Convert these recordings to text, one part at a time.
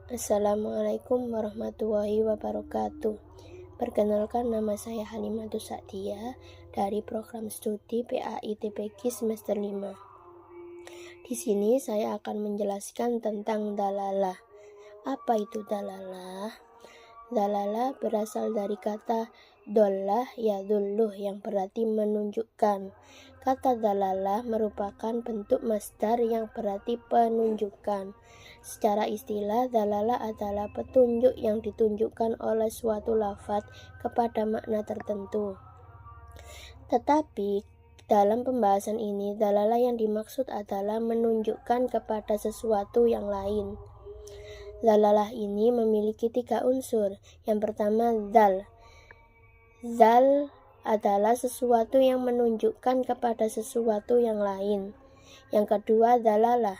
Assalamualaikum warahmatullahi wabarakatuh. Perkenalkan, nama saya Halimatus Sa'diyah dari program studi PAI-TPQ semester 5. Di sini saya akan menjelaskan tentang dalalah. Apa itu dalalah? Dalalah berasal dari kata dollah yadulluh yang berarti menunjukkan. Kata dalalah merupakan bentuk masdar yang berarti penunjukan. Secara istilah, dalalah adalah petunjuk yang ditunjukkan oleh suatu lafaz kepada makna tertentu. Tetapi dalam pembahasan ini, dalalah yang dimaksud adalah menunjukkan kepada sesuatu yang lain. Dalalah ini memiliki 3 unsur. Yang pertama, zal. Zal adalah sesuatu yang menunjukkan kepada sesuatu yang lain. Yang kedua, dalalah.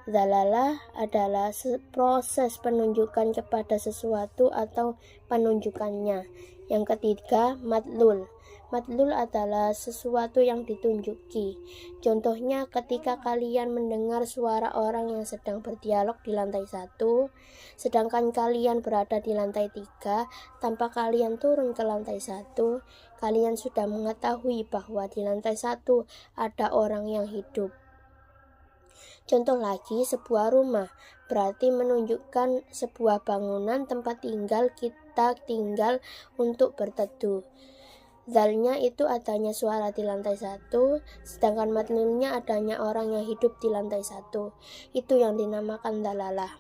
Dalalah adalah proses penunjukan kepada sesuatu atau penunjukannya. Yang ketiga, madlul. Madlul adalah sesuatu yang ditunjuki. Contohnya ketika kalian mendengar suara orang yang sedang berdialog di lantai 1, sedangkan kalian berada di lantai 3, tanpa kalian turun ke lantai 1, kalian sudah mengetahui bahwa di lantai 1 ada orang yang hidup. Contoh lagi, sebuah rumah berarti menunjukkan sebuah bangunan tempat tinggal kita tinggal untuk berteduh. Zalnya itu adanya suara di lantai 1, sedangkan madlulnya adanya orang yang hidup di lantai 1. Itu yang dinamakan dalalah.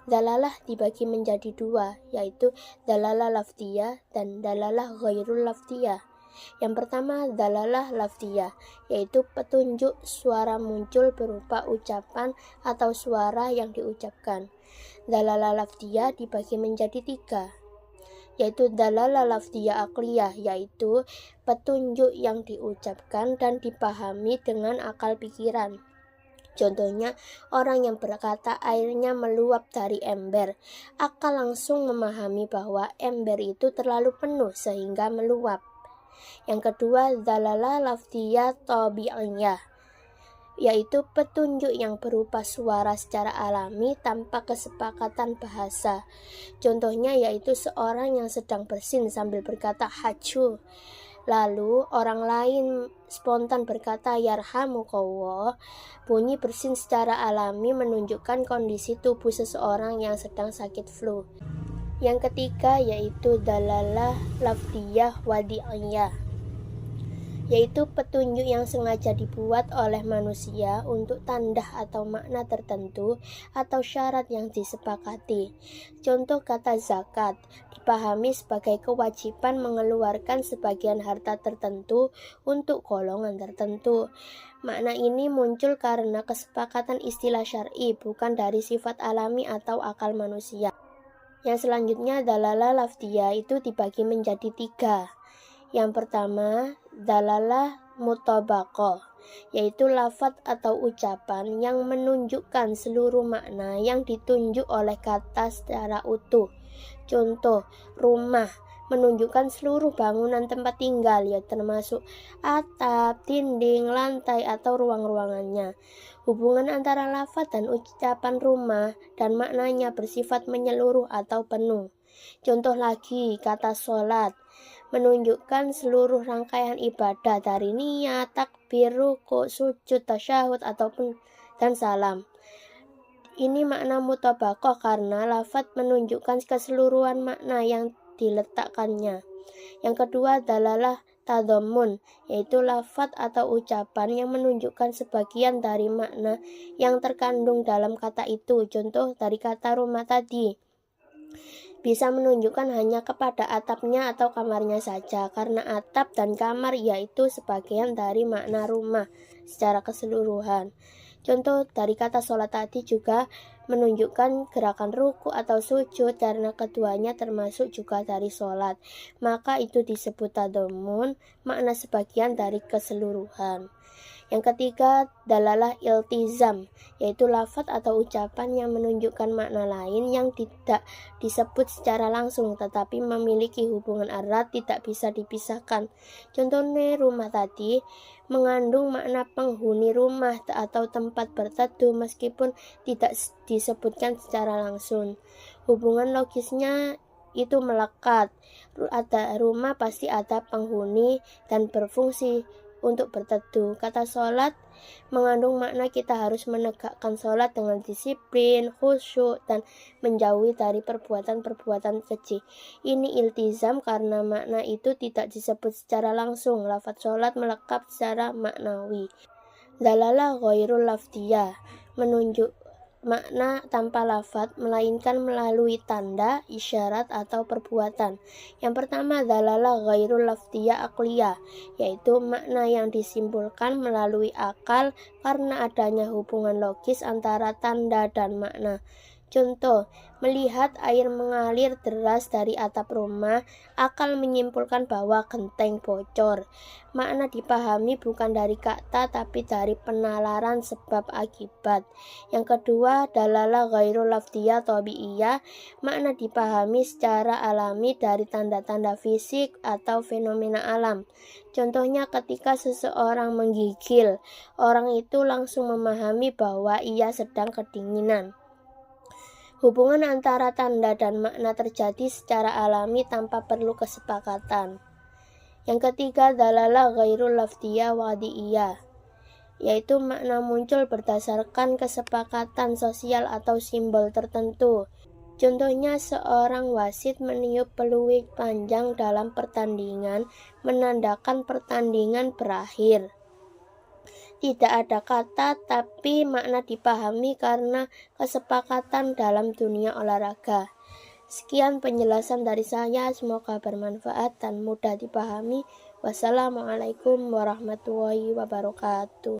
Dalalah dibagi menjadi 2, yaitu dalalah lafdiyah dan dalalah ghairul lafdiyah. Yang pertama, dalalah lafdiyah, yaitu petunjuk suara muncul berupa ucapan atau suara yang diucapkan. Dalalah lafdiyah dibagi menjadi 3, yaitu dalalah lafdiyah aqliyah, yaitu petunjuk yang diucapkan dan dipahami dengan akal pikiran. Contohnya, orang yang berkata airnya meluap dari ember, akal langsung memahami bahwa ember itu terlalu penuh sehingga meluap. Yang kedua, dalalah lafdiyah tabi'iyah, yaitu petunjuk yang berupa suara secara alami tanpa kesepakatan bahasa. Contohnya yaitu seorang yang sedang bersin sambil berkata haju, lalu orang lain spontan berkata yarhamukallah. Bunyi bersin secara alami menunjukkan kondisi tubuh seseorang yang sedang sakit flu. Yang ketiga yaitu dalalah lafdiyah wadi'iyah, yaitu petunjuk yang sengaja dibuat oleh manusia untuk tanda atau makna tertentu atau syarat yang disepakati. Contoh kata zakat dipahami sebagai kewajiban mengeluarkan sebagian harta tertentu untuk golongan tertentu. Makna ini muncul karena kesepakatan istilah syar'i, bukan dari sifat alami atau akal manusia. Yang selanjutnya, dalalah lafdiyah itu dibagi menjadi 3. Yang pertama, dalalah mutabaqah, yaitu lafaz atau ucapan yang menunjukkan seluruh makna yang ditunjuk oleh kata secara utuh. Contoh, rumah menunjukkan seluruh bangunan tempat tinggal, ya termasuk atap, dinding, lantai, atau ruang-ruangannya. Hubungan antara lafaz dan ucapan rumah dan maknanya bersifat menyeluruh atau penuh. Contoh lagi, kata sholat menunjukkan seluruh rangkaian ibadah dari niat, takbir, ruku, sujud, tasyahud, ataupun dan salam. Ini makna mutabaqah karena lafaz menunjukkan keseluruhan makna yang diletakkannya. Yang kedua, dalalah tadammun, yaitu lafaz atau ucapan yang menunjukkan sebagian dari makna yang terkandung dalam kata itu. Contoh dari kata rumah tadi bisa menunjukkan hanya kepada atapnya atau kamarnya saja, karena atap dan kamar yaitu sebagian dari makna rumah secara keseluruhan. Contoh dari kata sholat tadi juga menunjukkan gerakan ruku atau sujud karena keduanya termasuk juga dari sholat, maka itu disebut tadammun, makna sebagian dari keseluruhan. Yang ketiga, dalalah iltizam, yaitu lafaz atau ucapan yang menunjukkan makna lain yang tidak disebut secara langsung tetapi memiliki hubungan erat tidak bisa dipisahkan. Contohnya rumah tadi mengandung makna penghuni rumah atau tempat berteduh meskipun tidak disebutkan secara langsung. Hubungan logisnya itu melekat. Ada rumah pasti ada penghuni dan berfungsi untuk berteduh. Kata sholat mengandung makna kita harus menegakkan sholat dengan disiplin, khusyuk, dan menjauhi dari perbuatan-perbuatan keji. Ini iltizam karena makna itu tidak disebut secara langsung. Lafaz sholat melekat secara maknawi. Dalalah ghairul lafdiyah, menunjuk makna tanpa lafaz melainkan melalui tanda, isyarat, atau perbuatan. Yang pertama dalalah ghairul lafdiyah aqliyah, yaitu makna yang disimpulkan melalui akal karena adanya hubungan logis antara tanda dan makna. Contoh, melihat air mengalir deras dari atap rumah, akal menyimpulkan bahwa genteng bocor. Makna dipahami bukan dari kata tapi dari penalaran sebab akibat. Yang kedua, dalalah ghairul lafdiyah tabi'iyah, makna dipahami secara alami dari tanda-tanda fisik atau fenomena alam. Contohnya ketika seseorang menggigil, orang itu langsung memahami bahwa ia sedang kedinginan. Hubungan antara tanda dan makna terjadi secara alami tanpa perlu kesepakatan. Yang ketiga, dalalah ghairul lafdiyah wadi'iyah, yaitu makna muncul berdasarkan kesepakatan sosial atau simbol tertentu. Contohnya seorang wasit meniup peluit panjang dalam pertandingan menandakan pertandingan berakhir. Tidak ada kata tapi makna dipahami karena kesepakatan dalam dunia olahraga. Sekian penjelasan dari saya, semoga bermanfaat dan mudah dipahami. Wassalamualaikum warahmatullahi wabarakatuh.